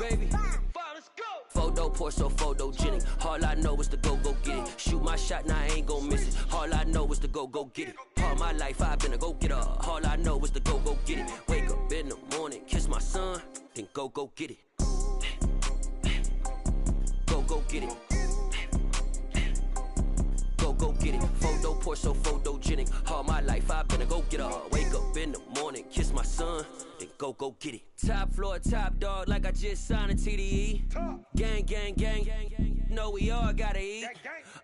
baby. Photo poor, so photogenic. All I know is to go get it. Shoot my shot, now I ain't gon' miss it. All I know is to go get it. All my life I've been a go-getter. All I know is to go get it. Wake up in the morning, kiss my son, then go get it. Go get it. Go get it. Photo poor, so photogenic. All my life I've been a go-getter. Wake up in the morning, kiss my son, then go get it. Top floor, top dog, like I just signed a TDE. Gang, gang, gang. Know we all gotta eat.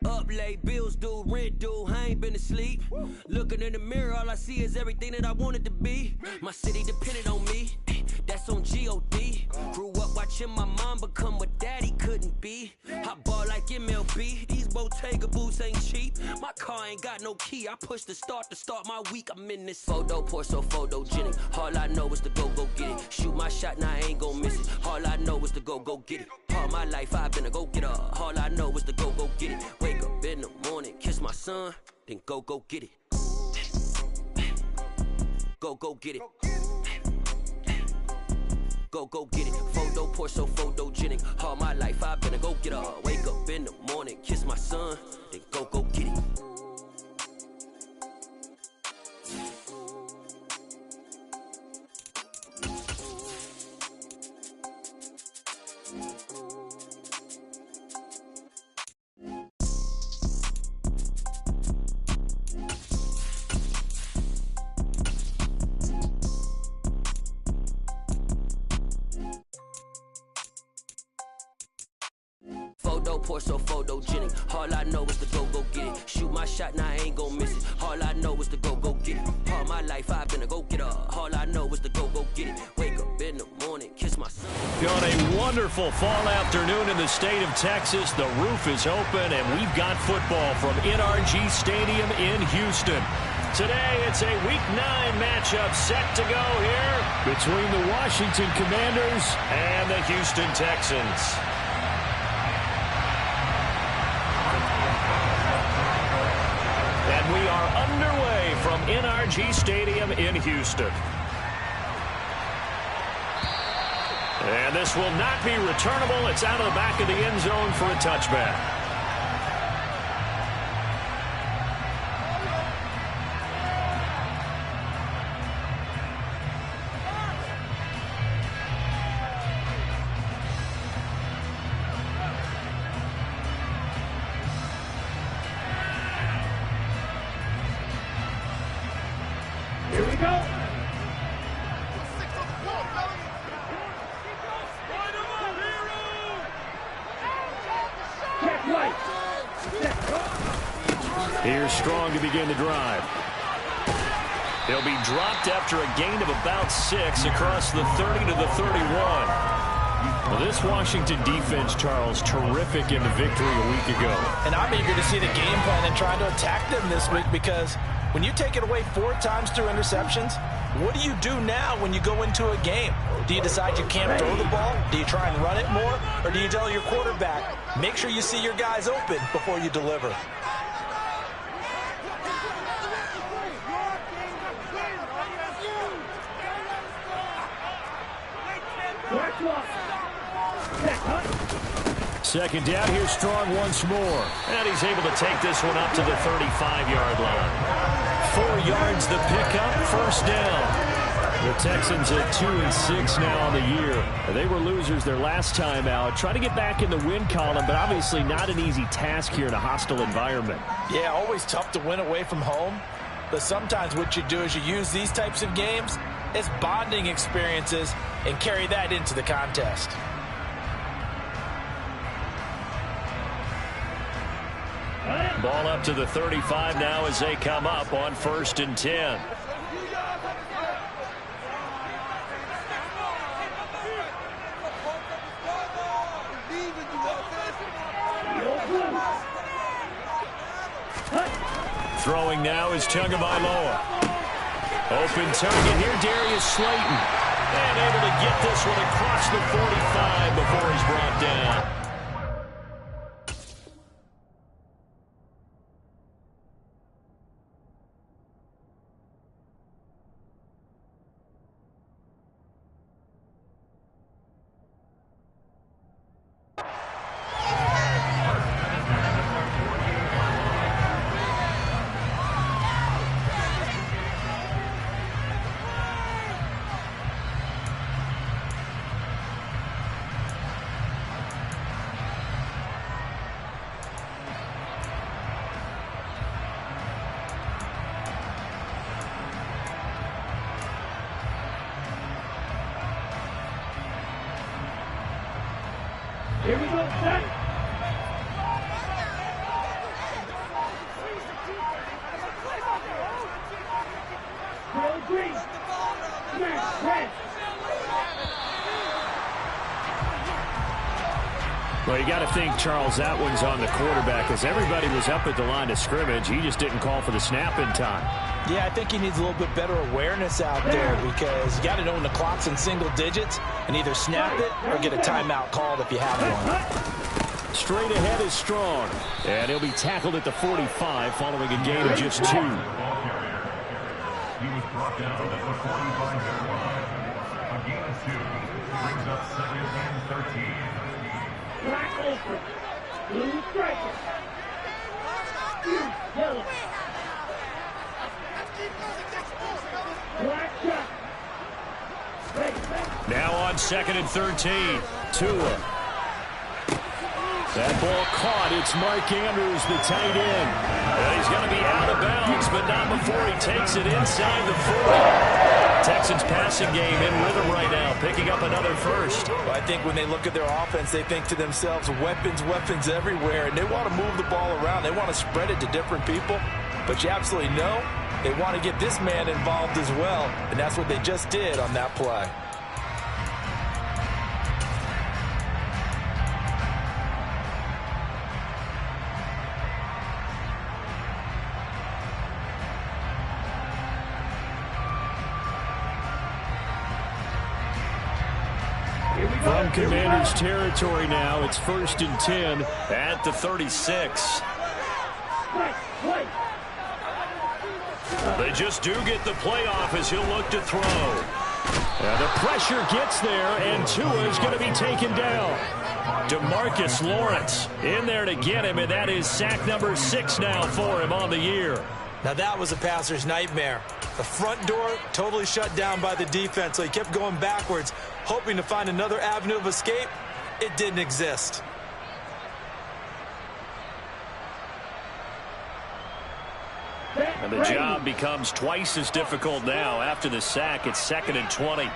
Up late, bills due, rent due, I ain't been asleep. Looking in the mirror, all I see is everything that I wanted to be. My city depended on me, that's on G.O.D. Grew up watching my mom become what daddy couldn't be. I ball like MLB, these Bottega boots ain't cheap. My car ain't got no key, I push the start to start my week. I'm in this photo poor, so photogenic. All I know is to go get it. Shoot my shot, now I ain't gon' miss it. All I know is to go get it. All my life I've been a go-getter. All I know is to go get it. Wake up in the morning, kiss my son, then go get it. Go get it. Go get it. Photo poor, so photogenic. All my life I've been a go-getter. Wake up in the morning, kiss my son, then go get it. Photo poor, so photogenic. All I know is to go get it. Shoot my shot, now I ain't gon' miss it. All I know is to go get it. All my life I've been a go-getter. All I know is to go get it. Wake up in the morning, kiss my son. On a wonderful fall afternoon in the state of Texas, the roof is open and we've got football from NRG Stadium in Houston. Today, it's a Week 9 matchup set to go here between the Washington Commanders and the Houston Texans. And we are underway from NRG Stadium in Houston. And this will not be returnable. It's out of the back of the end zone for a touchback. Here we go. Here's Strong to begin the drive. He'll be dropped after a gain of about 6 across the 30 to the 31. Well, this Washington defense, Charles, terrific in the victory a week ago. And I'm eager to see the game plan and trying to attack them this week, because when you take it away 4 times through interceptions, what do you do now when you go into a game? Do you decide you can't throw the ball? Do you try and run it more? Or do you tell your quarterback, make sure you see your guys open before you deliver? Second down, here's Strong once more. And he's able to take this one up to the 35-yard line. 4 yards the pickup, first down. The Texans at 2-6 now on the year. They were losers their last time out. Try to get back in the win column, but obviously not an easy task here in a hostile environment. Yeah, always tough to win away from home. But sometimes what you do is you use these types of games as bonding experiences and carry that into the contest. Ball up to the 35 now as they come up on 1st and 10. Throwing now is Tagovailoa. Open target here, Darius Slayton. And able to get this one across the 45 before he's brought down. Here we go, set. Drill green. Smash, red. Well, you got to think, Charles, that one's on the quarterback, as everybody was up at the line of scrimmage. He just didn't call for the snap in time. Yeah, I think he needs a little bit better awareness out there, because you got to know when the clock's in single digits and either snap it or get a timeout called if you have one. Straight ahead is Strong, and he'll be tackled at the 45 following a gain of just 2. He was brought down at the 45-yard line. A gain of 2 brings up 2nd and 13. Black open. Blue striker. Yellow. Black shot. Now on 2nd and 13. Tua. That ball caught. It's Mark Andrews, the tight end. And he's going to be out of bounds, but not before he takes it inside the 40. Texans passing game in rhythm right now, picking up another first. Well, I think when they look at their offense, they think to themselves, weapons, weapons everywhere, and they want to move the ball around. They want to spread it to different people, but you absolutely know they want to get this man involved as well, and that's what they just did on that play. From Commanders territory now, it's 1st and 10 at the 36. They just do get the playoff as he'll look to throw. The pressure gets there, and Tua is going to be taken down. DeMarcus Lawrence in there to get him, and that is sack number 6 now for him on the year. Now that was a passer's nightmare. The front door totally shut down by the defense, so he kept going backwards, hoping to find another avenue of escape. It didn't exist. And the job becomes twice as difficult now. After the sack, it's 2nd and 20.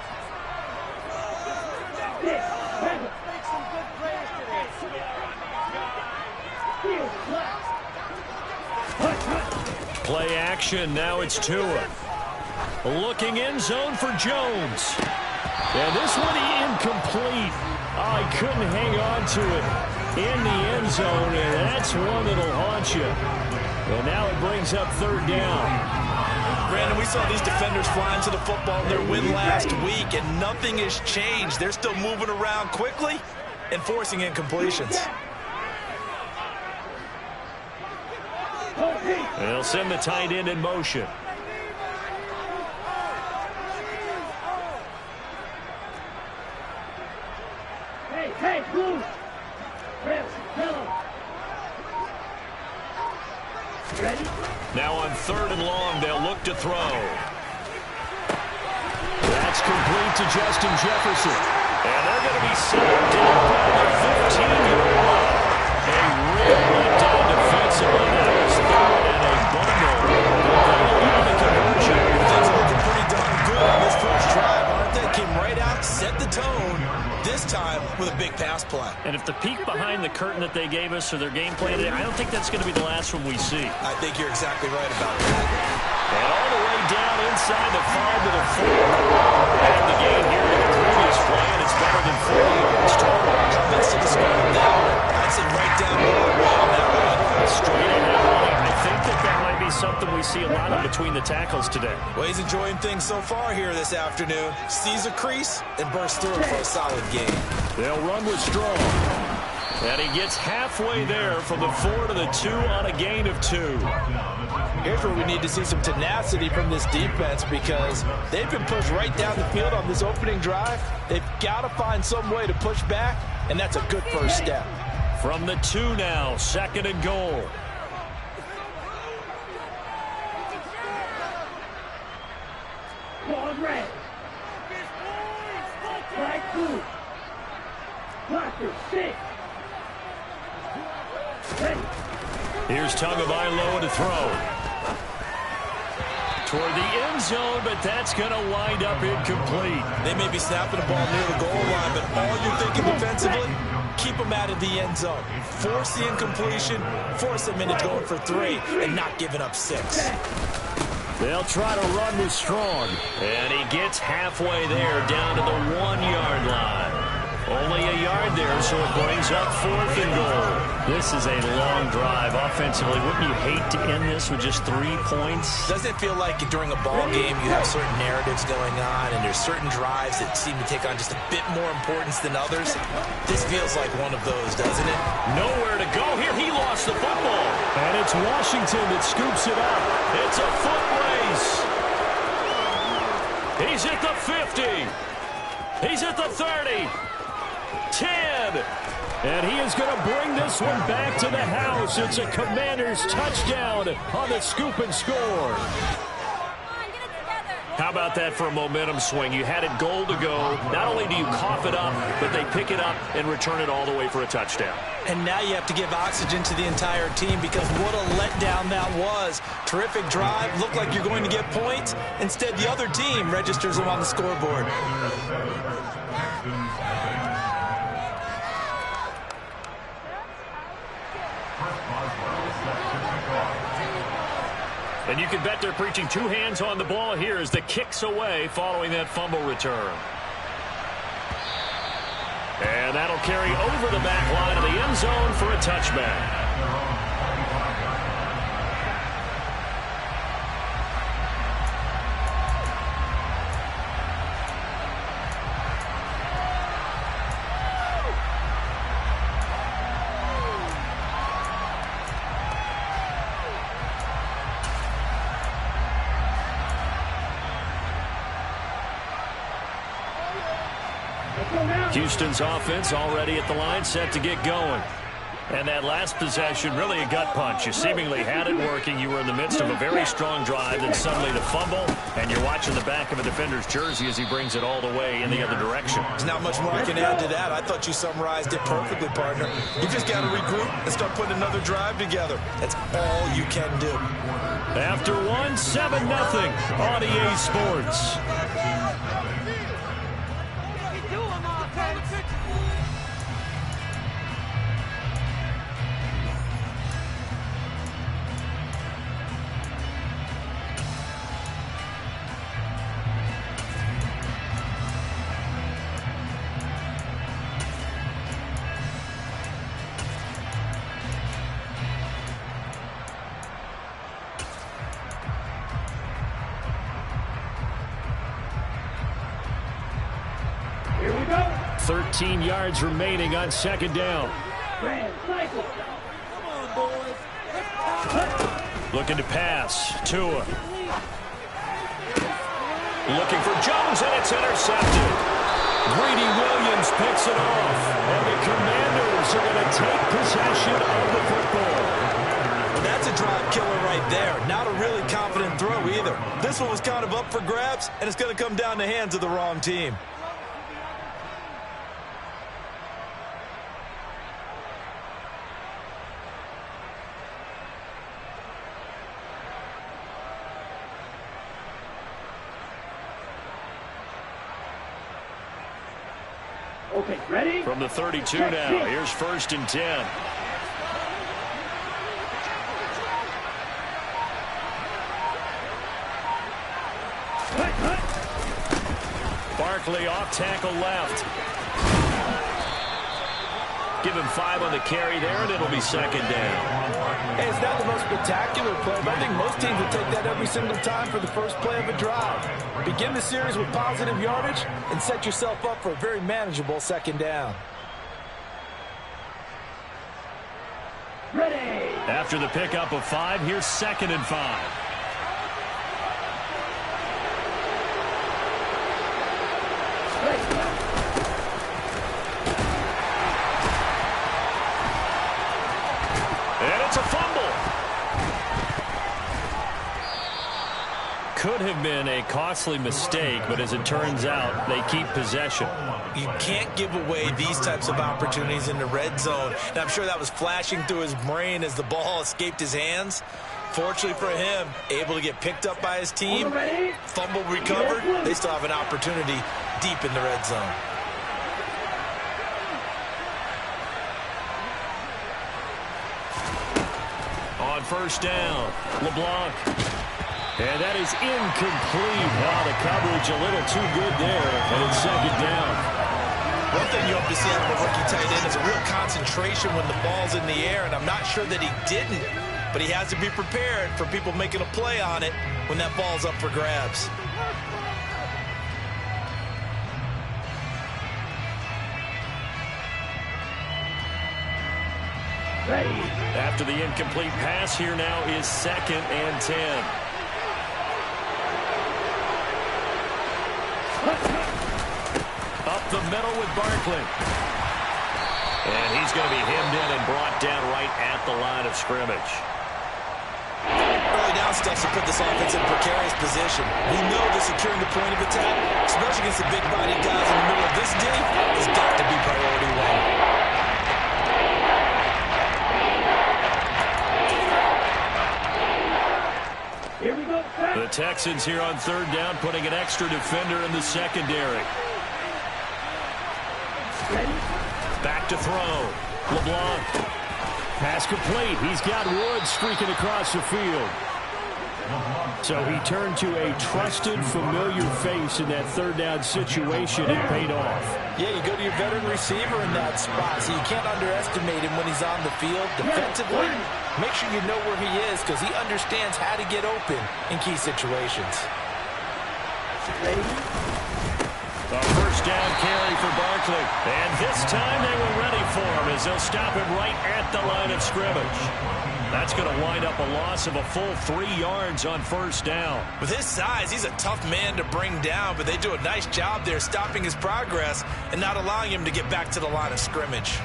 Play action. Now it's Tua. Looking end zone for Jones. And this one incomplete. Oh, he couldn't hang on to it in the end zone, and that's one that'll haunt you. And now it brings up 3rd down. Brandon, we saw these defenders flying to the football in their win last week, and nothing has changed. They're still moving around quickly and forcing incompletions. They'll send the tight end in motion. Hey, blue. Red, yellow. Ready? Now on 3rd and long, they'll look to throw. That's complete to Justin Jefferson. And they're going to be set down by the 15-yard line. A real letdown defensively. That was 3rd and a bundle. The conversion. Things are looking pretty darn good on this first drive, aren't they? Came right out, set the tone, this time with a big pass play. And if the peek behind the curtain that they gave us or their game plan, I don't think that's going to be the last one we see. I think you're exactly right about that. And all the way down inside the 5 to the 4. And the gain here in the previous play, and it's better than 4 yards total. Comments to the score now. I'd say right down the way on that one. Straight ahead running. I think that might be something we see a lot of between the tackles today. Well, he's enjoying things so far here this afternoon. Sees a crease and bursts through it for a solid game. They'll run with Strong. And he gets halfway there from the 4 to the 2 on a gain of 2. Here's where we need to see some tenacity from this defense, because they've been pushed right down the field on this opening drive. They've got to find some way to push back, and that's a good first step. From the 2 now, 2nd and goal. Ball red. Black blue. Blocker 6. Ready. Here's Tagovailoa to throw. Toward the end zone, but that's going to wind up incomplete. They may be snapping the ball near the goal line, but all you're thinking defensively, keep keep them out of the end zone. Force the incompletion, force them into going for 3, and not giving up 6. They'll try to run with Strong. And he gets halfway there, down to the 1-yard line. Only a yard there, so it brings up 4th and goal. This is a long drive offensively. Wouldn't you hate to end this with just 3 points? Doesn't it feel like during a ball game you have certain narratives going on and there's certain drives that seem to take on just a bit more importance than others? This feels like one of those, doesn't it? Nowhere to go here. He lost the football. And it's Washington that scoops it up. It's a foot race. He's at the 50. He's at the 30. 10. And he is going to bring this one back to the house. It's a Commanders touchdown on the scoop and score. How about that for a momentum swing? You had it goal to go. Not only do you cough it up, but they pick it up and return it all the way for a touchdown. And now you have to give oxygen to the entire team because what a letdown that was. Terrific drive. Looked like you're going to get points. Instead, the other team registers them on the scoreboard. And you can bet they're preaching 2 hands on the ball here as the kick's away following that fumble return. And that'll carry over the back line of the end zone for a touchback. Houston's offense already at the line, set to get going. And that last possession, really a gut punch. You seemingly had it working. You were in the midst of a very strong drive, then suddenly the fumble, and you're watching the back of a defender's jersey as he brings it all the way in the other direction. There's not much more I can add to that. I thought you summarized it perfectly, partner. You just got to regroup and start putting another drive together. That's all you can do. After 7-0 on EA Sports. Here we go. 13 yards remaining on 2nd down. Grand cycle. Come on, boys. Looking to pass. Tua. Looking for Jones, and it's intercepted. Greedy Williams picks it off. And the Commanders are going to take possession of the football. Well, that's a drive killer right there. Not a really confident throw either. This one was kind of up for grabs, and it's going to come down the hands of the wrong team. Okay, ready? From the 32 now, here's 1st and 10. Barkley off tackle left. Give him 5 on the carry there, and it'll be 2nd down. Hey, it's not the most spectacular play, but I think most teams will take that every single time for the first play of a drive. Begin the series with positive yardage and set yourself up for a very manageable 2nd down. Ready. After the pickup of 5, here's 2nd and 5. And it's a fumble. Could have been a costly mistake, but as it turns out, they keep possession. You can't give away these types of opportunities in the red zone. And I'm sure that was flashing through his brain as the ball escaped his hands. Fortunately for him, able to get picked up by his team, fumble recovered. They still have an opportunity deep in the red zone. on first down. LeBlanc. And that is incomplete. Oh, the coverage a little too good there, and it's second down. One thing you hope to see out of a rookie tight end is a real concentration when the ball's in the air, and I'm not sure that he didn't, but he has to be prepared for people making a play on it when that ball's up for grabs. Ready. After the incomplete pass, here now is 2nd and 10. Up the middle with Barkley. And he's going to be hemmed in and brought down right at the line of scrimmage. Early down stuff to put this offense in a precarious position. We know that securing the point of attack, especially against the big-bodied guys in the middle of this D, has got to be priority one. Here we go. The Texans here on 3rd down, putting an extra defender in the secondary. Ready. Back to throw. LeBlanc. Pass complete. He's got Woods streaking across the field. So he turned to a trusted, familiar face in that 3rd down situation. It paid off. Yeah, you go to your veteran receiver in that spot, so you can't underestimate him when he's on the field. Defensively, make sure you know where he is because he understands how to get open in key situations. Ready. A first down carry for Barkley. And this time they were ready for him as they'll stop him right at the line of scrimmage. That's going to wind up a loss of a full 3 yards on first down. With his size, he's a tough man to bring down, but they do a nice job there stopping his progress and not allowing him to get back to the line of scrimmage.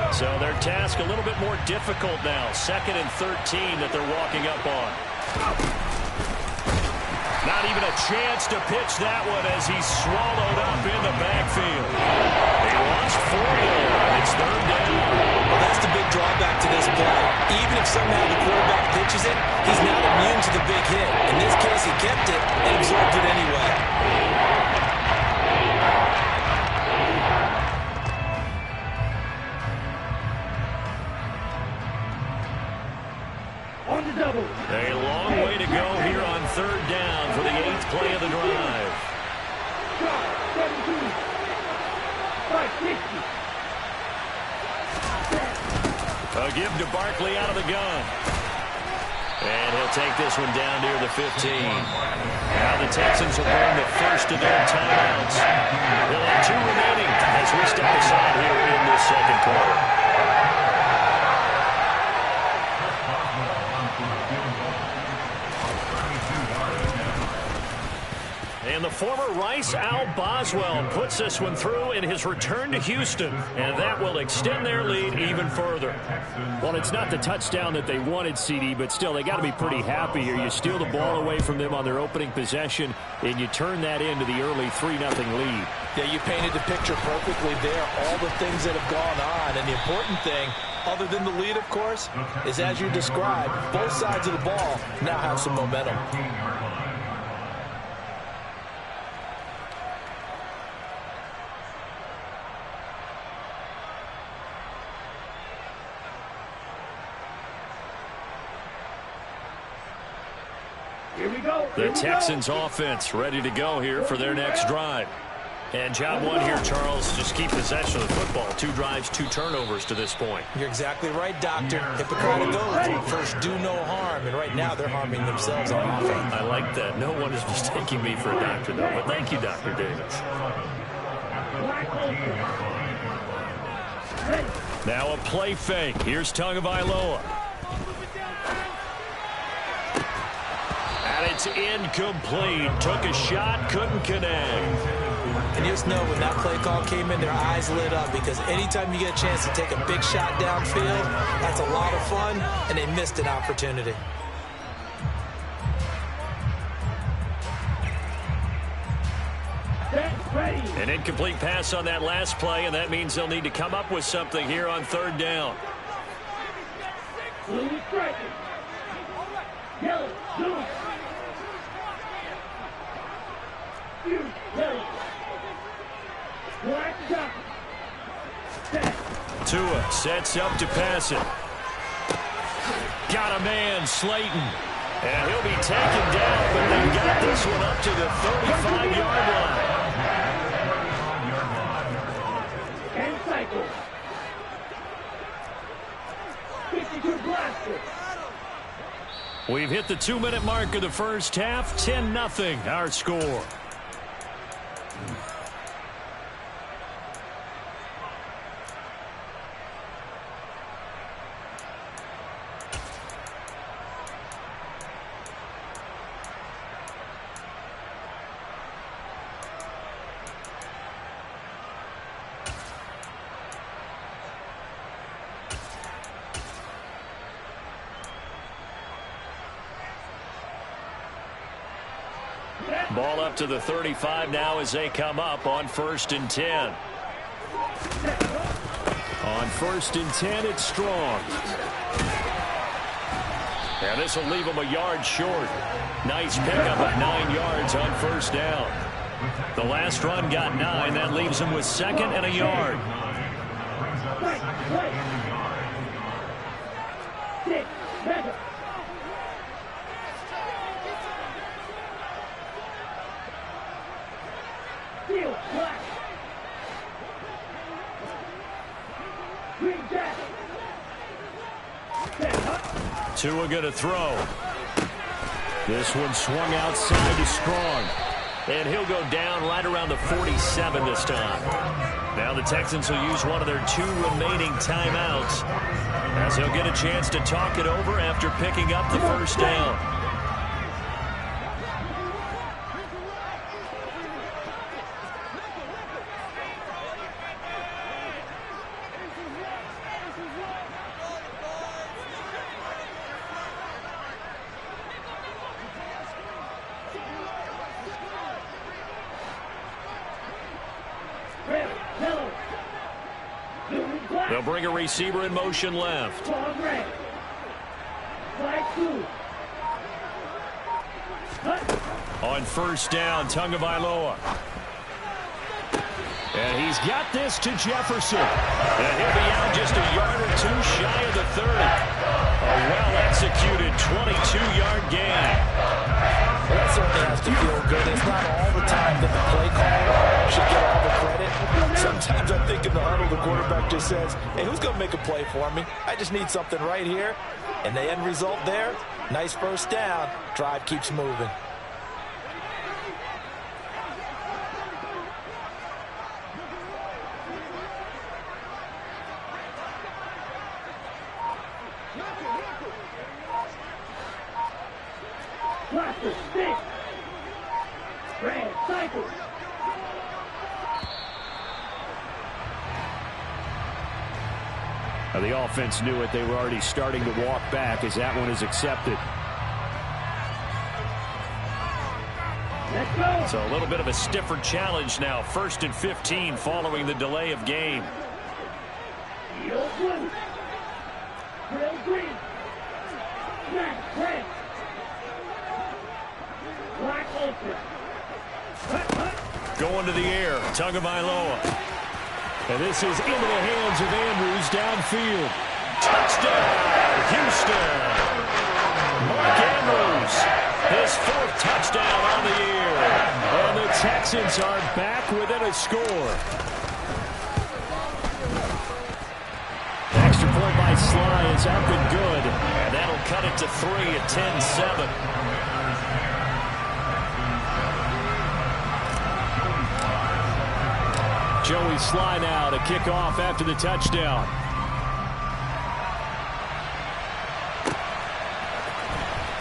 So their task a little bit more difficult now. 2nd and 13 that they're walking up on. Not even a chance to pitch that one as he's swallowed up in the backfield. They lost 4 there. It's 3rd down. Well, that's the big drawback to this play. Even if somehow the quarterback pitches it, he's not immune to the big hit. In this case, he kept it and absorbed it anyway. On the double. A long way to go here on 3rd down for the 8th play of the drive. Shot. 17. 560. A give to Barkley out of the gun. And he'll take this one down near the 15. Now the Texans will burn the first of their timeouts. They'll have 2 remaining as we step aside here in this 2nd quarter. And the former Rice Al Boswell puts this one through in his return to Houston, and that will extend their lead even further. Well, it's not the touchdown that they wanted, CD, but still, they got to be pretty happy here. You steal the ball away from them on their opening possession, and you turn that into the early 3-0 lead. Yeah, you painted the picture perfectly there, all the things that have gone on, and the important thing, other than the lead, of course, is as you described, both sides of the ball now have some momentum. Here we go. The Texans offense ready to go here for their next drive. And job one here, Charles, just keep possession of the football. 2 drives, 2 turnovers to this point. You're exactly right, Doctor. Hippocratic oath. First, do no harm. And right now, they're harming themselves on offense. I like that. No one is mistaking me for a doctor, though. But thank you, Dr. Davis. Now a play fake. Here's Tagovailoa. And it's incomplete. Took a shot, couldn't connect. And you just know when that play call came in, their eyes lit up because anytime you get a chance to take a big shot downfield, that's a lot of fun, and they missed an opportunity. An incomplete pass on that last play, and that means they'll need to come up with something here on 3rd down. Yellow, blue. You, yellow. Black, dot. Set. Tua sets up to pass it. Got a man, Slayton. And he'll be taken down, but they got this one up to the 35-yard line. And cycle. 52 blaster. We've hit the 2-minute mark of the first half. 10-0 our score. Ball up to the 35 now as they come up on 1st and 10. On 1st and 10, it's Strong. And this will leave them a yard short. Nice pickup of 9 yards on 1st down. The last run got 9. That leaves them with 2nd and a yard. Tua going to throw. This one swung outside to Strong. And he'll go down right around the 47 this time. Now the Texans will use one of their 2 remaining timeouts, as he'll get a chance to talk it over after picking up the 1st down. They'll bring a receiver in motion left. On 1st down, Tagovailoa. And he's got this to Jefferson. And he'll be out just a yard or 2 shy of the 30. A well-executed 22-yard gain. Well, that certainly has to feel good. It's not all the time that the play caller should get all the credit. Sometimes I think in the huddle, the quarterback just says, hey, who's going to make a play for me? I just need something right here. And the end result there, nice 1st down. Drive keeps moving. Blaster, stick. Red, cycle. Now the offense knew it. They were already starting to walk back as that one is accepted. Let's go. So a little bit of a stiffer challenge now. 1st and 15 following the delay of game. Yellow blue. Grill green. Black red. Black ultra. Going to the air. Tagovailoa. And this is into the hands of Andrews downfield. Touchdown, Houston. Mark Andrews, his 4th touchdown on the year. And the Texans are back within a score. Extra point by Sly is up and good. And that'll cut it to 3 at 10-7. Joey Sly now to kick off after the touchdown.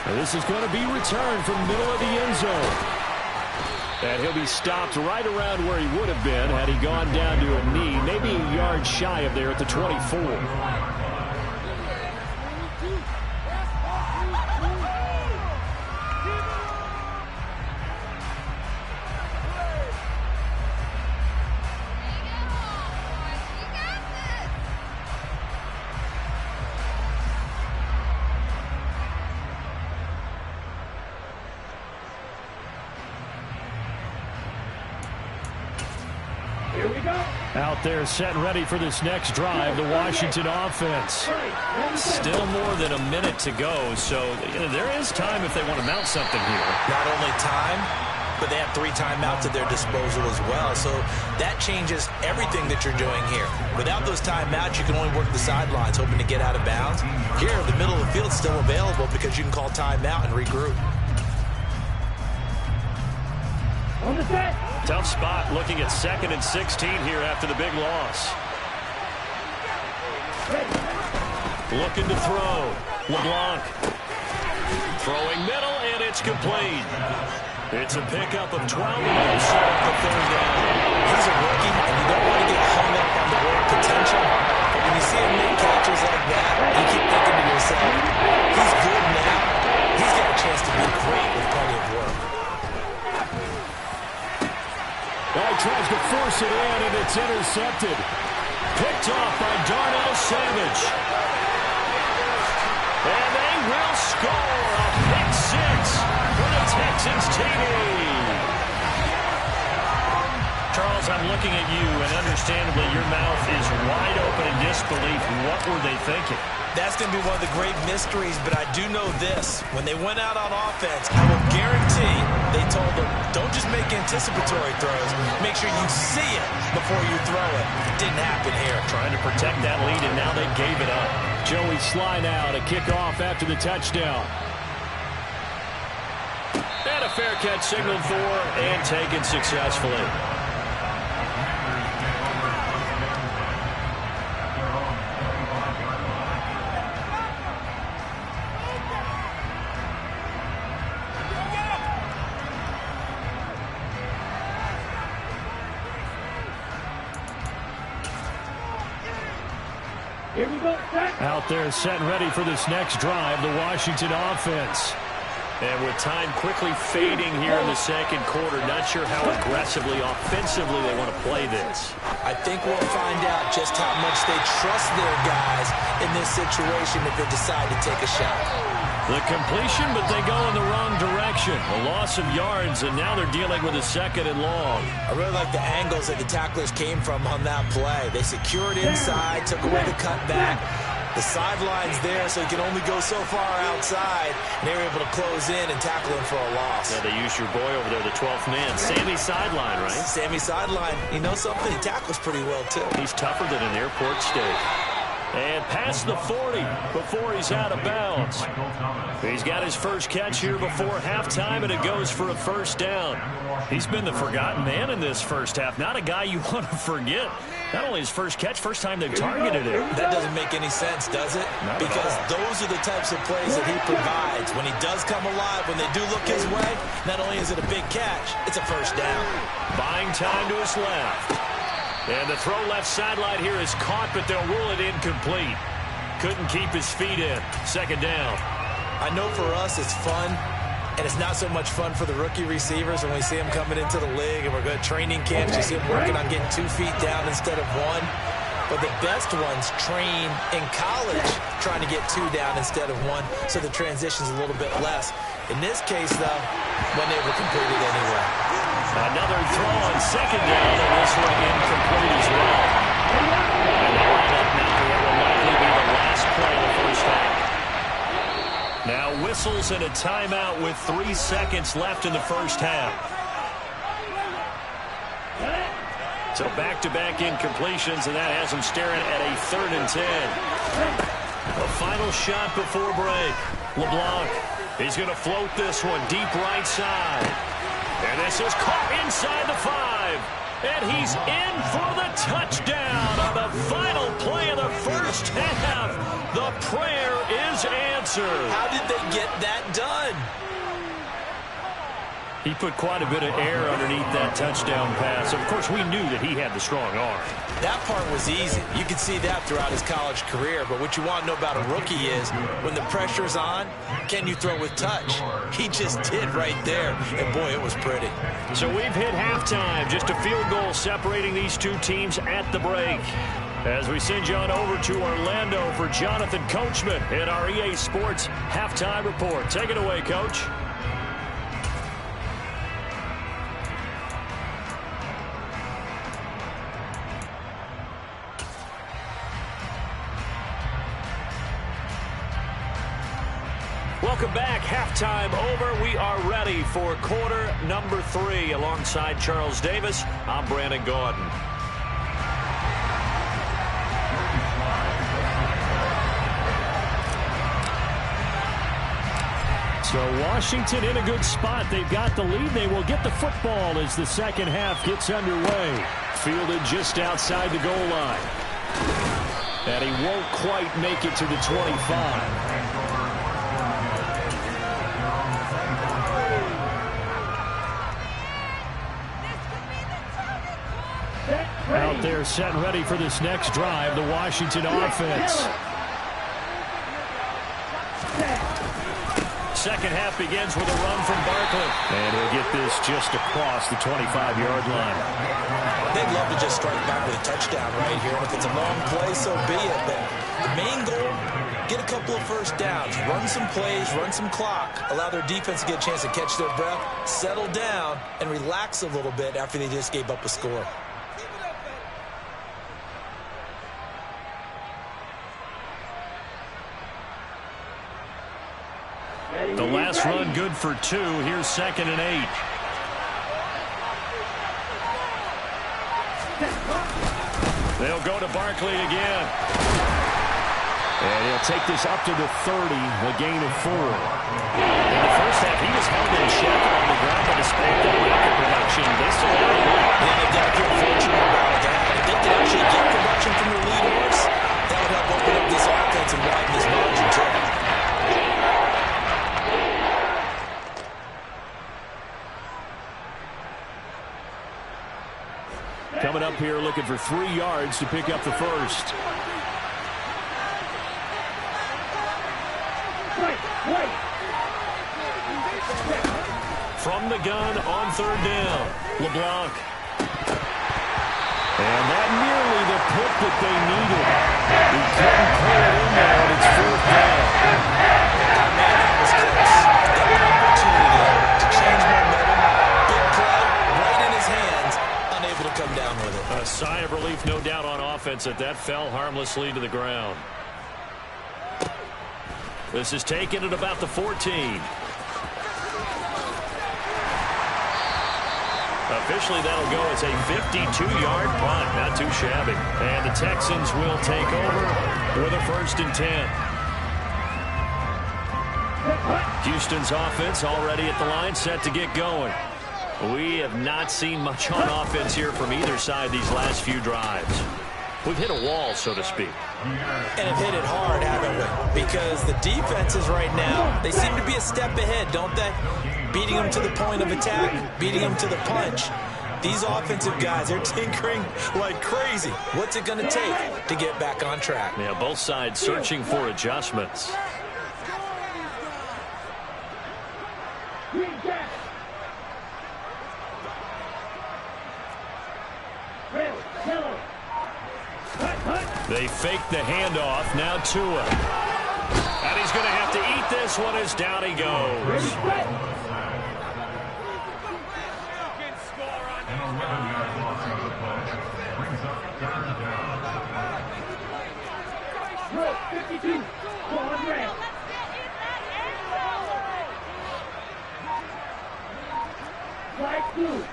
And this is going to be returned from the middle of the end zone. And he'll be stopped right around where he would have been had he gone down to a knee, maybe a yard shy of there at the 24. Here we go. Out there set and ready for this next drive, the Washington offense. Still more than a minute to go, so there is time if they want to mount something here. Not only time, but they have 3 timeouts at their disposal as well. So that changes everything that you're doing here. Without those timeouts, you can only work the sidelines, hoping to get out of bounds. Here, the middle of the field is still available because you can call timeout and regroup. On the set. Tough spot looking at 2nd and 16 here after the big loss. Looking to throw. LeBlanc. Throwing middle, and it's complete. It's a pickup of 12 and set up the 3rd down. He's a rookie, and you don't want to get hung up on the word potential. But when you see him make catches like that, you keep thinking to yourself, he's good now. He's got a chance to be great with plenty of work. He tries to force it in, and it's intercepted. Picked off by Darnell Savage. And they will score a pick 6 for the Texans TD. Charles, I'm looking at you, and understandably your mouth is wide open in disbelief. What were they thinking? That's going to be one of the great mysteries, but I do know this. When they went out on offense, I will guarantee they told them, don't just make anticipatory throws. Make sure you see it before you throw it. It didn't happen here. Trying to protect that lead, and now they gave it up. Joey Sly now to kick off after the touchdown. And a fair catch signaled for and taken successfully. Here we go. Set. Out there set and ready for this next drive, the Washington offense. And with time quickly fading here in the 2nd quarter, not sure how aggressively, offensively they want to play this. I think we'll find out just how much they trust their guys in this situation if they decide to take a shot. The completion, but they go in the wrong direction. A loss of yards, and now they're dealing with a 2nd and long. I really like the angles that the tacklers came from on that play. They secured inside, took away the cutback. The sideline's there, so he can only go so far outside, and they were able to close in and tackle him for a loss. Yeah, they used your boy over there, the 12th man. Sammy Sideline, right? Sammy Sideline. You know something? He tackles pretty well, too. He's tougher than an airport steak. And past the 40 before he's out of bounds. He's got his first catch here before halftime, and it goes for a 1st down. He's been the forgotten man in this first half. Not a guy you want to forget. Not only his first catch, first time they've targeted him. That doesn't make any sense, does it? Because those are the types of plays that he provides. When he does come alive, when they do look his way, not only is it a big catch, it's a 1st down. Buying time to his left. And the throw left sideline here is caught, but they'll rule it incomplete. Couldn't keep his feet in. 2nd down. I know for us it's fun, and it's not so much fun for the rookie receivers when we see them coming into the league and we're going to training camps. You see them working on getting 2 feet down instead of 1. But the best ones train in college trying to get 2 down instead of 1, so the transition's a little bit less. In this case, though, wasn't able to complete it anyway. Another throw on 2nd down, and this one incomplete as well. And they line up now. It will likely be the last play of the first half. Now whistles and a timeout with 3 seconds left in the first half. So back-to-back incompletions, and that has them staring at a 3rd and 10. A final shot before break. LeBlanc, he's going to float this one deep right side. And this is caught inside the 5. And he's in for the touchdown on the final play of the first half. The prayer is answered. How did they get that done? He put quite a bit of air underneath that touchdown pass. Of course, we knew that he had the strong arm. That part was easy. You could see that throughout his college career. But what you want to know about a rookie is when the pressure's on, can you throw with touch? He just did right there. And, boy, it was pretty. So we've hit halftime. Just a field goal separating these 2 teams at the break. As we send you on over to Orlando for Jonathan Coachman in our EA Sports Halftime Report. Take it away, Coach. Welcome back. Halftime over. We are ready for quarter number 3. Alongside Charles Davis, I'm Brandon Gordon. So Washington in a good spot. They've got the lead. They will get the football as the second half gets underway. Fielded just outside the goal line. And he won't quite make it to the 25. Out there set and ready for this next drive, the Washington offense. Second half begins with a run from Barkley. And he'll get this just across the 25-yard line. They'd love to just strike back with a touchdown right here. And if it's a long play, so be it. But the main goal, get a couple of first downs, run some plays, run some clock, allow their defense to get a chance to catch their breath, settle down, and relax a little bit after they just gave up a score. The last run good for 2. Here's 2nd and 8. They'll go to Barkley again. And he'll take this up to the 30, a gain of 4. In the first half, he was held in check on the ground, but despite that lack of production, they still have a lead. Yeah, they've got to feel fortunate about that. If they can actually get production from their lead horse, that would help open up this offense and widen this margin, too. Coming up here looking for 3 yards to pick up the first. From the gun on 3rd down, LeBlanc. And that nearly the pick that they needed. He couldn't pull it in there, and it's 4th down. That was close. Got an opportunity there to change momentum. Big play, right in his hands. Unable to come down with it. A sigh of relief, no doubt, on offense that fell harmlessly to the ground. This is taken at about the 14. Officially, that'll go as a 52-yard punt. Not too shabby. And the Texans will take over with a 1st and 10. Houston's offense already at the line, set to get going. We have not seen much on offense here from either side these last few drives. We've hit a wall, so to speak. And have hit it hard, haven't we? Because the defenses right now, they seem to be a step ahead, don't they? Beating them to the point of attack, beating them to the punch. These offensive guys, they're tinkering like crazy. What's it going to take to get back on track? Yeah, both sides searching for adjustments. They fake the handoff. Now Tua. And he's going to have to eat this one as down he goes. An 11-yard loss on the play. Brings up 3rd down. 52, 400. Flag 2.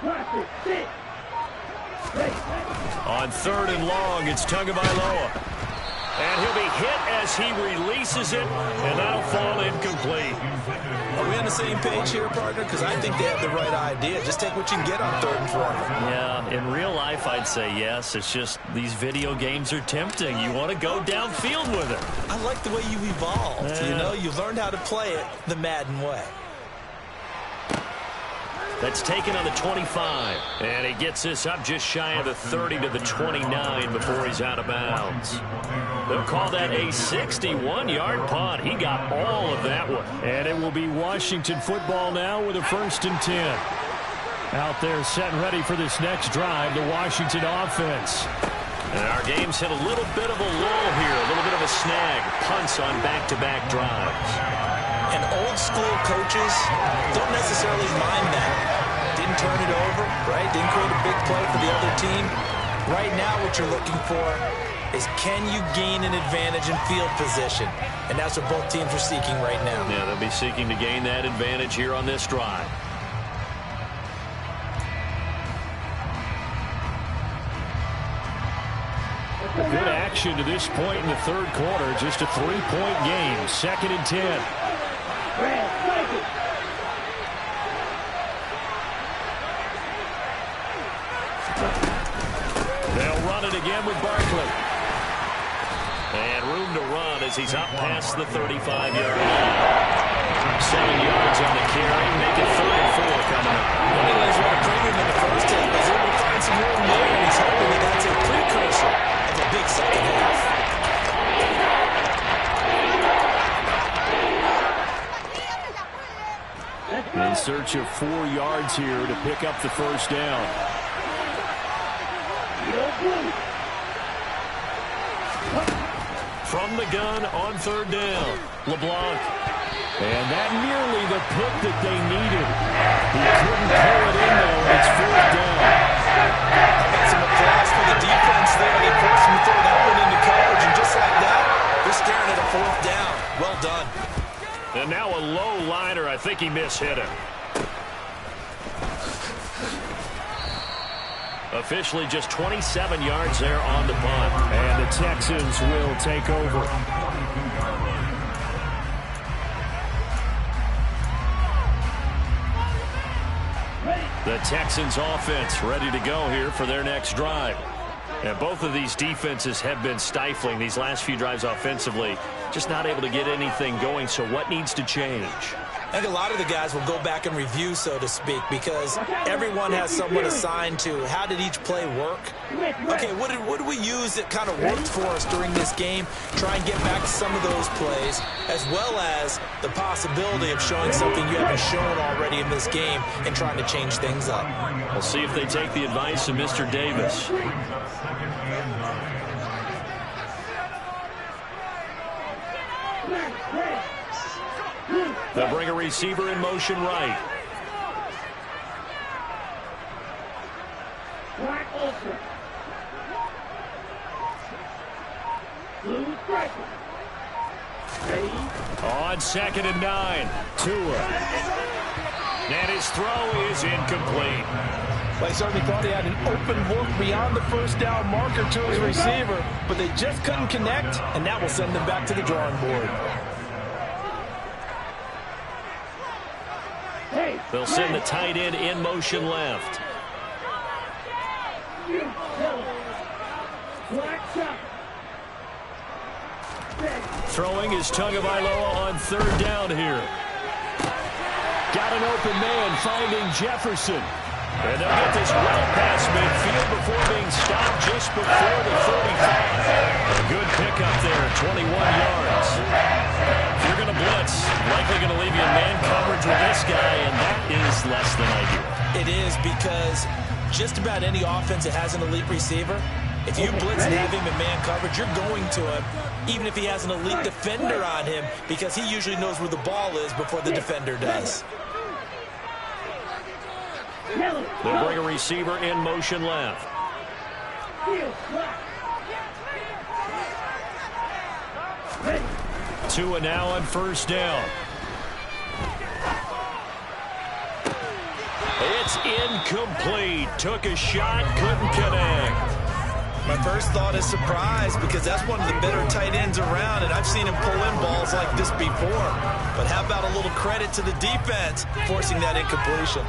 Classic 6. On 3rd and long, it's Tagovailoa. And he'll be hit as he releases it, and that'll fall incomplete. Are we on the same page here, partner? Because I think they have the right idea. Just take what you can get on 3rd and 4. Yeah, in real life, I'd say yes. It's just these video games are tempting. You want to go downfield with it. I like the way you evolved. Yeah. You know, you learned how to play it the Madden way. That's taken on the 25. And he gets this up just shy of the 30 to the 29 before he's out of bounds. They'll call that a 61-yard punt. He got all of that one. And it will be Washington football now with a 1st and 10. Out there set and ready for this next drive, the Washington offense. And our game's hit a little bit of a lull here, a little bit of a snag. Punts on back-to-back drives. And old-school coaches don't necessarily mind that. Didn't turn it over, right? Didn't create a big play for the other team. Right now what you're looking for is can you gain an advantage in field position? And that's what both teams are seeking right now. Yeah, they'll be seeking to gain that advantage here on this drive. Good action to this point in the third quarter. Just a 3-point game. 2nd and 10. They'll run it again with Barkley. And room to run as he's up past the 35-yard line. 7 yards on the carry. Make it 3rd and 4 coming up. One of those were a premium in the first half. He's able to find some room there, and he's hoping that that's a precursor of a big second half. In search of 4 yards here to pick up the first down. From the gun on 3rd down, LeBlanc. And that nearly the pick that they needed. He couldn't pull it in, though, and it's 4th down. Got some applause for the defense there. They forced him to throw that one into coverage, and just like that, they're staring at a 4th down. Well done. And now a low liner. I think he mishit him. Officially just 27 yards there on the punt. And the Texans will take over. The Texans offense ready to go here for their next drive. And both of these defenses have been stifling these last few drives offensively. Just not able to get anything going. So what needs to change? I think a lot of the guys will go back and review, so to speak, because everyone has someone assigned to how did each play work. Okay, what did we use that kind of worked for us during this game? Try and get back to some of those plays, as well as the possibility of showing something you haven't shown already in this game and trying to change things up. We'll see if they take the advice of Mr. Davis. They'll bring a receiver in motion right. Black Ultra. Blue Striker. Ready? On 2nd and 9. Tua. And his throw is incomplete. Well, he certainly thought he had an open look beyond the first down marker to his receiver, but they just couldn't connect, and that will send them back to the drawing board. They'll send the tight end in motion left. Throwing is Tagovailoa on 3rd down here. Got an open man finding Jefferson. And they'll get this well past midfield before being stopped just before the 35. A good pickup there, 21 yards. If you're going to blitz, likely going to leave you in man coverage with this guy, and that is less than ideal. It is, because just about any offense that has an elite receiver, if you blitz and have him in man coverage, you're going to him, even if he has an elite defender on him, because he usually knows where the ball is before the defender does. They'll bring a receiver in motion left. Tua now on 1st down. It's incomplete. Took a shot, couldn't connect. My first thought is surprise, because that's one of the better tight ends around, and I've seen him pull in balls like this before. But how about a little credit to the defense forcing that incompletion?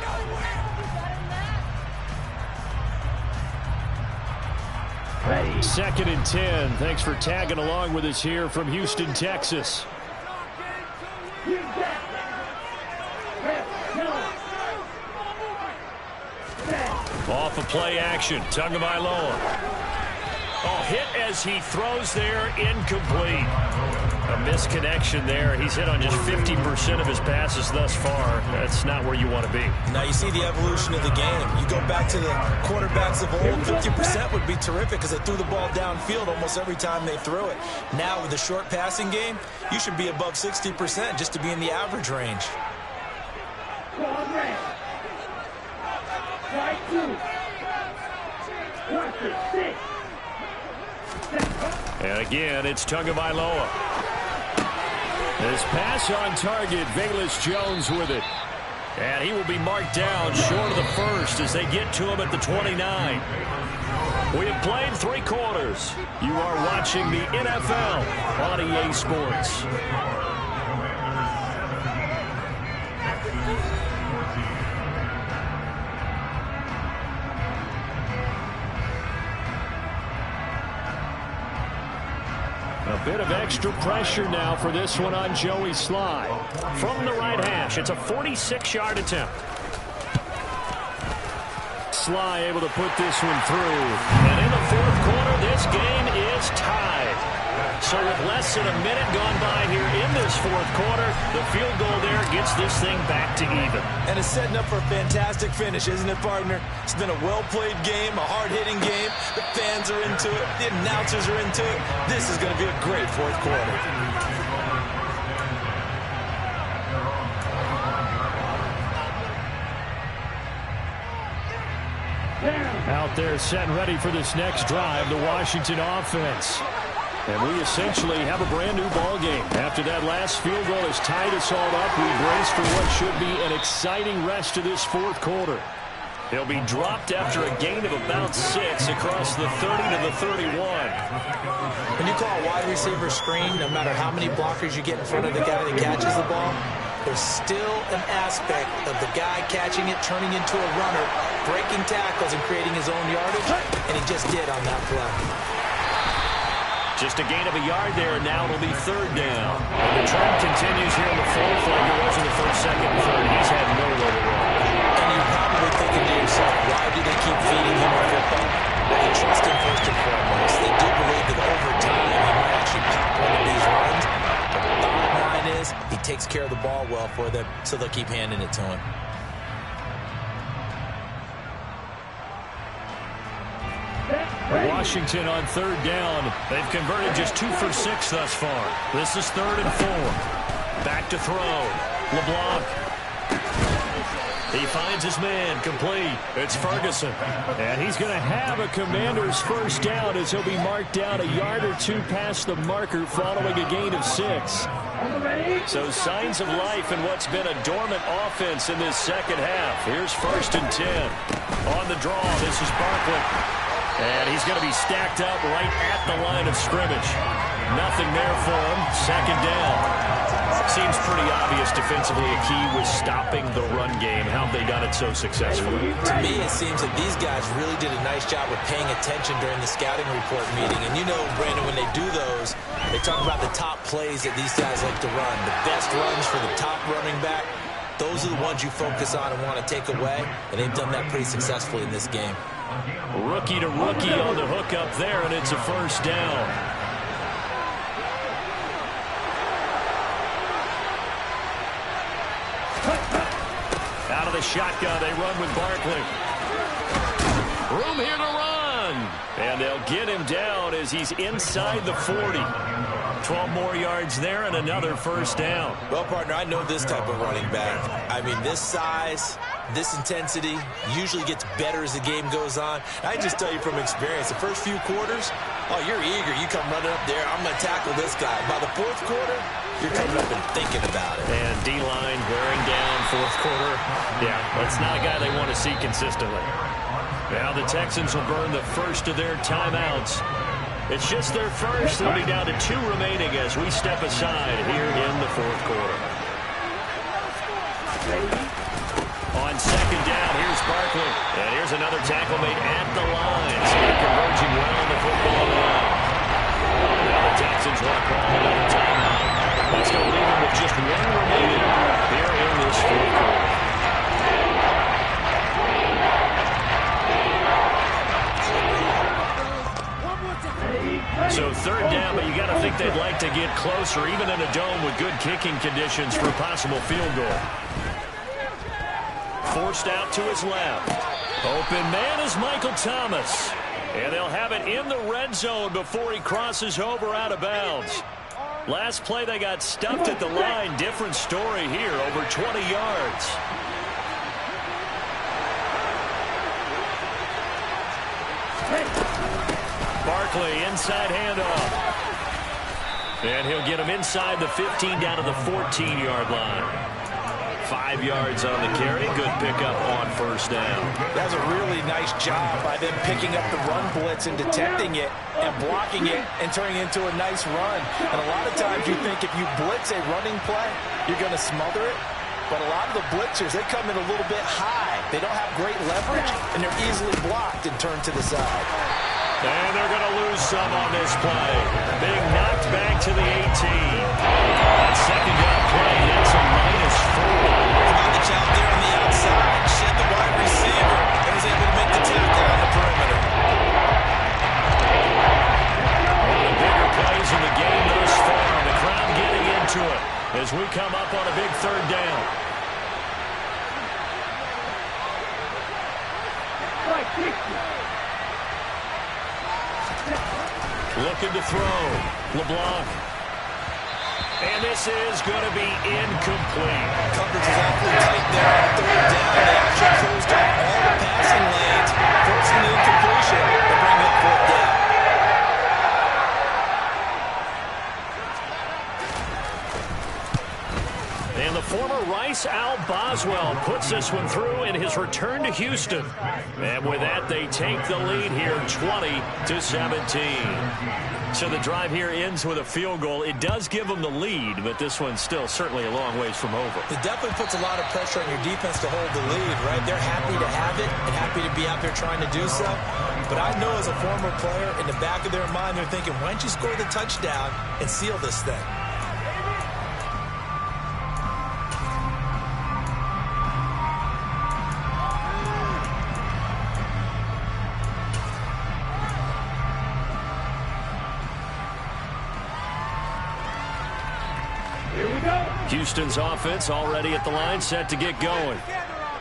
Ready. 2nd and 10. Thanks for tagging along with us here from Houston, Texas. Off of play action. Tagovailoa. Oh, hit as he throws there. Incomplete. A misconnection there. He's hit on just 50% of his passes thus far. That's not where you want to be. Now you see the evolution of the game. You go back to the quarterbacks of old, 50% would be terrific because they threw the ball downfield almost every time they threw it. Now with the short passing game, you should be above 60% just to be in the average range. Strike 2. 1 to 6. And again, it's Tagovailoa. His pass on target, Velus Jones with it. And he will be marked down short of the first as they get to him at the 29. We have played 3 quarters. You are watching the NFL on EA Sports. A bit of extra pressure now for this one on Joey Sly. From the right hash, it's a 46-yard attempt. Sly able to put this one through. And in the fourth quarter, this game is tied. So with less than a minute gone by here in this fourth quarter, the field goal there gets this thing back to even. And it's setting up for a fantastic finish, isn't it, partner? It's been a well-played game, a hard-hitting game. The fans are into it. The announcers are into it. This is going to be a great fourth quarter. Out there set and ready for this next drive, the Washington offense. And we essentially have a brand new ball game. After that last field goal has tied us all up, we brace for what should be an exciting rest of this fourth quarter. He'll be dropped after a gain of about 6 across the 30 to the 31. When you call a wide receiver screen, no matter how many blockers you get in front of the guy that catches the ball, there's still an aspect of the guy catching it, turning into a runner, breaking tackles and creating his own yardage, and he just did on that play. Just a gain of a yard there, and now it'll be third down. And the trend continues here in the fourth like it was in the first, second, and third. He's had no way to run. And you're probably thinking to yourself, why do they keep feeding him the football? Well, they trust him first and foremost. They do believe that over time he might actually pop one of these runs. But the bottom line is he takes care of the ball well for them, so they'll keep handing it to him. Washington on third down. They've converted just 2 for 6 thus far. This is 3rd and 4. Back to throw. LeBlanc. He finds his man, complete. It's Ferguson. And he's going to have a Commander's first down as he'll be marked down a yard or 2 past the marker following a gain of 6. So signs of life in what's been a dormant offense in this second half. Here's 1st and 10. On the draw, this is Barkley. And he's going to be stacked up right at the line of scrimmage. Nothing there for him. 2nd down. Seems pretty obvious defensively a key was stopping the run game. How have they done it so successfully? To me, it seems that these guys really did a nice job of paying attention during the scouting report meeting. And you know, Brandon, when they do those, they talk about the top plays that these guys like to run. The best runs for the top running back. Those are the ones you focus on and want to take away. And they've done that pretty successfully in this game. Rookie to rookie on the hook up there, and it's a first down. Out of the shotgun, they run with Barkley. Room here to run. And they'll get him down as he's inside the 40. 12 more yards there and another first down. Well, partner, I know this type of running back. I mean, this size, this intensity usually gets better as the game goes on. I just tell you from experience, the first few quarters, oh, you're eager. You come running up there, I'm going to tackle this guy. By the fourth quarter, you're coming up and thinking about it. And D-line wearing down fourth quarter. Yeah, that's not a guy they want to see consistently. Now the Texans will burn the first of their timeouts. It's just their first. They'll be down to 2 remaining as we step aside here in the fourth quarter. On 2nd down, here's Barkley. And here's another tackle made at the line. So they're converging well on the football line. Now the Texans want to call another timeout. That's going to leave them with just 1 remaining here in this fourth quarter. So 3rd down, but you got to think they'd like to get closer, even in a dome with good kicking conditions for a possible field goal. Forced out to his left. Open man is Michael Thomas. And they'll have it in the red zone before he crosses over out of bounds. Last play they got stuffed at the line. Different story here, over 20 yards. quickly. Inside handoff. And he'll get him inside the 15 down to the 14-yard line. 5 yards on the carry. Good pickup on first down. That's a really nice job by them picking up the run blitz and detecting it and blocking it and turning it into a nice run. And a lot of times you think if you blitz a running play, you're going to smother it. But a lot of the blitzers, they come in a little bit high. They don't have great leverage, and they're easily blocked and turned to the side. And they're going to lose some on this play. Being knocked back to the 18. That second down play, that's a -4. It's out there on the outside, shed the wide receiver, and was able to make the tackle on the perimeter. One of the bigger plays in the game thus far. The crowd getting into it as we come up on a big third down. Looking to throw. LeBlanc. And this is going to be incomplete. Coverage is awfully tight there on third down. They actually closed out all the passing lanes, forcing the incompletion to bring up fourth down. And the former Rice Al Boswell puts this one through in his return to Houston. And with that, they take the lead here 20-17. So the drive here ends with a field goal. It does give them the lead, but this one's still certainly a long ways from over. It definitely puts a lot of pressure on your defense to hold the lead, right? They're happy to have it and happy to be out there trying to do so. But I know as a former player, in the back of their mind, they're thinking, why don't you score the touchdown and seal this thing? Houston's offense already at the line, set to get going.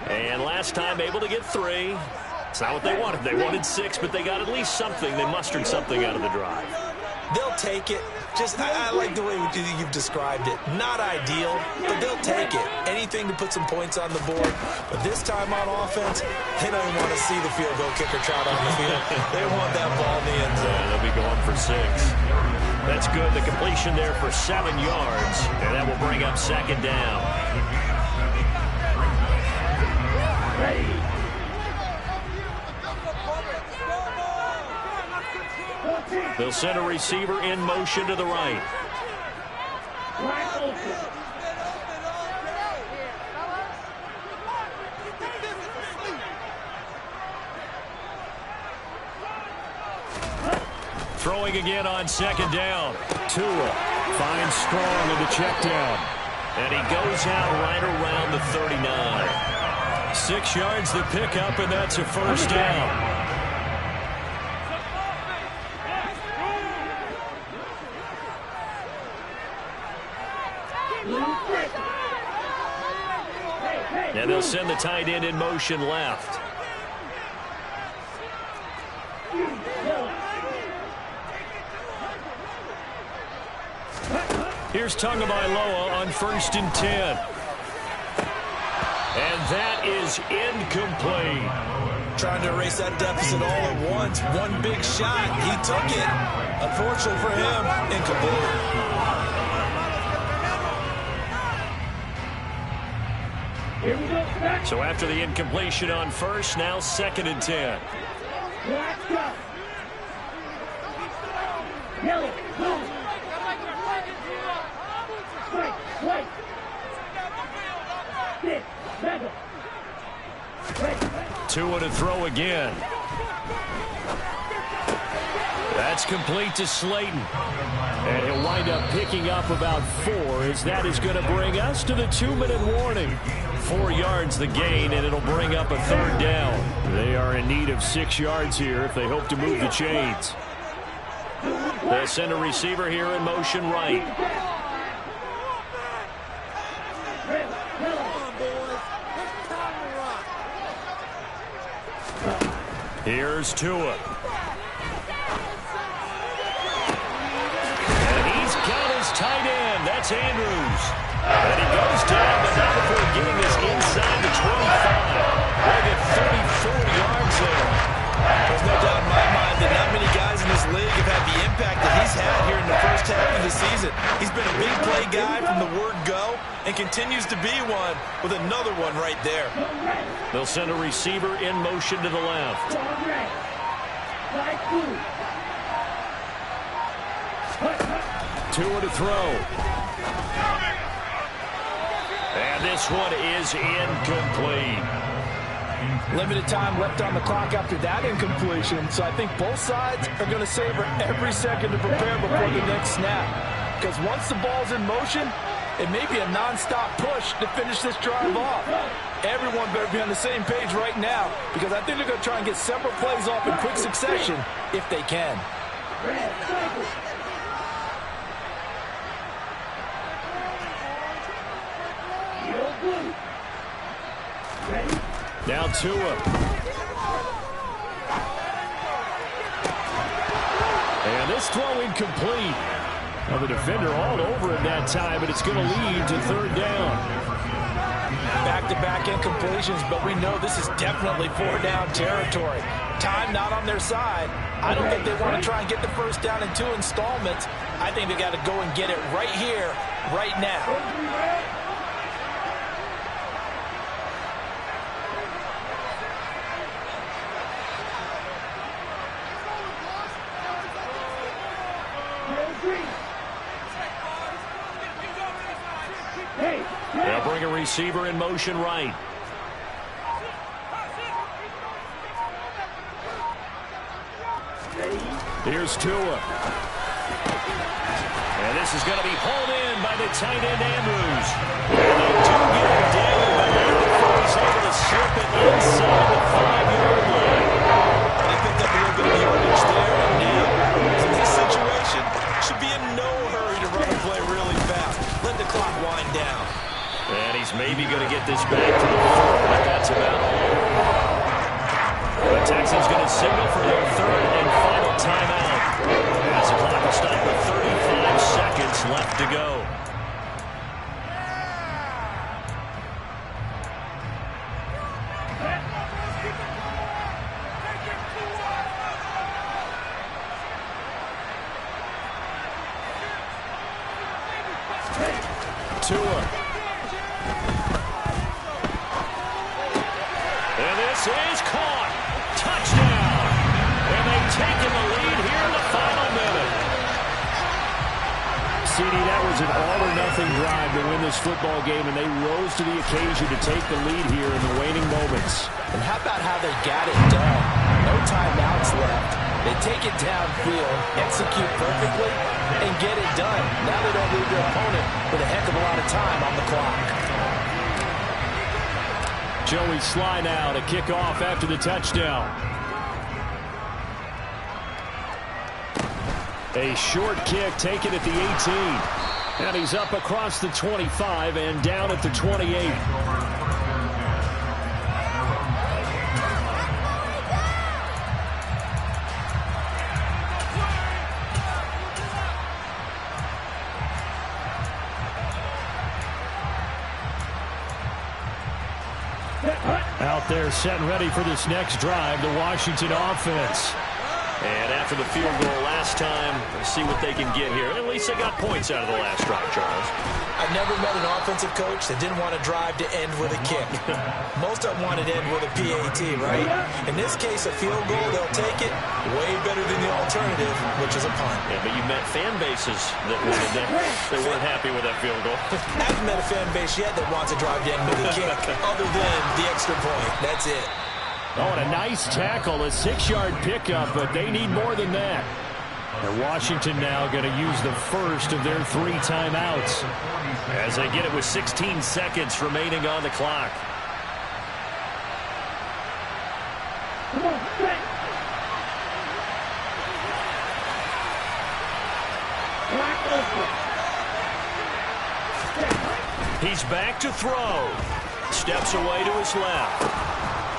And last time able to get 3. It's not what they wanted. They wanted 6, but they got at least something. They mustered something out of the drive. They'll take it. Just, I like the way you've described it. Not ideal, but they'll take it. Anything to put some points on the board. But this time on offense, they don't even want to see the field goal kicker trot on the field. They want that ball in the end zone. Yeah, they'll be going for 6. That's good. The completion there for 7 yards. And that will bring up second down. They'll send a receiver in motion to the right. Throwing again on second down. Tua finds Strong in the check down. And he goes out right around the 39. 6 yards the pickup, and that's a first down. And they'll send the tight end in motion left. Here's Tagovailoa on 1st and 10. And that is incomplete. Trying to erase that deficit all at once. One big shot. He took it. Unfortunately for him, incomplete. So after the incompletion on 1st, now 2nd and 10. Tua to throw again. That's complete to Slayton. And he'll wind up picking up about 4, as that is going to bring us to the 2-minute warning. 4 yards the gain, and it'll bring up a third down. They are in need of 6 yards here if they hope to move the chains. They'll send a receiver here in motion right. Here's Tua. And he's got his tight end. That's Andrews. And he goes down, but not before getting this inside the 25. Right at 34 yards there. There's no doubt in my mind that not many guys in this league have had the impact that he's had here in the first half of the season. He's been a big play guy from the word go and continues to be one with another one right there. They'll send a receiver in motion to the left. Tua to throw. And this one is incomplete. Limited time left on the clock after that incompletion, so I think both sides are going to savor every second to prepare before the next snap. Because once the ball's in motion, it may be a non-stop push to finish this drive off. Everyone better be on the same page right now, because I think they're going to try and get several plays off in quick succession if they can. Now Tua. And this throw incomplete. Well, the defender all over him that time, but it's going to lead to third down. Back-to-back incompletions, but we know this is definitely four-down territory. Time not on their side. I don't think they want to try and get the first down in 2 installments. I think they got to go and get it right here, right now. They'll bring a receiver in motion right. Here's Tua. And this is going to be hauled in by the tight end Andrews. And they do get it down, but now he's able to slip it inside the 5-yard line. They picked up a little bit of yardage there, and now, in this situation, should be in no hurry to run the play really fast. Let the clock wind down. And he's maybe going to get this back to the 4, but that's about all. The Texans going to signal for their third and final timeout. As the clock will stop with 35 seconds left to go. Tua. And this is caught. Touchdown. And they've taken the lead here in the final minute. CD, that was an all-or-nothing drive to win this football game, and they rose to the occasion to take the lead here in the waning moments. And how about how they got it done? No timeouts left. They take it downfield, execute perfectly, and get it done. Now they don't leave their opponent with a heck of a lot of time on the clock. Joey Sly now to kick off after the touchdown. A short kick taken at the 18. And he's up across the 25 and down at the 28. Out there set and ready for this next drive, the Washington offense. And after the field goal last time, let's see what they can get here. At least they got points out of the last drive, Charles. I've never met an offensive coach that didn't want to drive to end with a kick. Most of them want to end with a PAT, right? In this case, a field goal, they'll take it way better than the alternative, which is a punt. Yeah, but you met fan bases that wanted that. They weren't happy with that field goal. I haven't met a fan base yet that wants to drive to end with a kick, other than the extra point. That's it. Oh, and a nice tackle, a 6-yard pickup, but they need more than that. And Washington now going to use the first of their 3 timeouts as they get it with 16 seconds remaining on the clock. Come on, set. He's back to throw. Steps away to his left.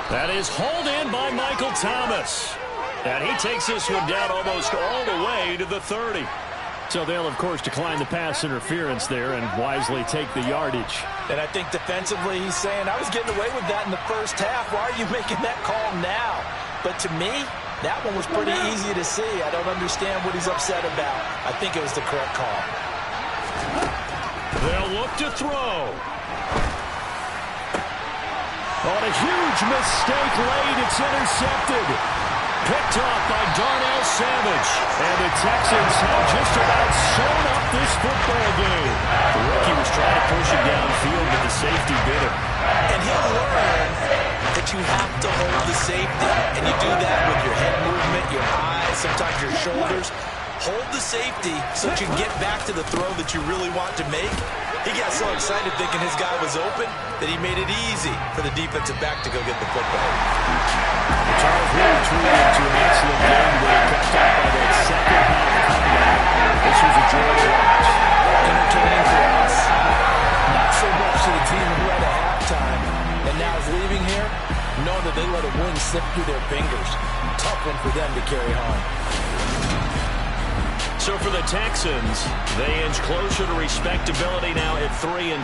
That is hauled in by Michael Thomas. And he takes this one down almost all the way to the 30. So they'll, of course, decline the pass interference there and wisely take the yardage. And I think defensively he's saying, I was getting away with that in the first half. Why are you making that call now? But to me, That one was pretty easy to see. I don't understand what he's upset about. I think it was the correct call. They'll look to throw. On a huge mistake late, it's intercepted. Picked off by Darnell Savage. And the Texans have just about sewn up this football game. The rookie was trying to push him downfield, but the safety bit him. And he'll learn that you have to hold the safety. And you do that with your head movement, your eyes, sometimes your shoulders. Hold the safety so that you can get back to the throw that you really want to make. He got so excited thinking his guy was open that he made it easy for the defensive back to go get the football. Charles really treated it to an excellent game where he kept up by that second half comeback. This was a joy to watch. Entertaining for us. Not so much to the team who had a halftime and now is leaving here, knowing that they let a win slip through their fingers. Tough one for them to carry home. So for the Texans, they inch closer to respectability now at 3-2.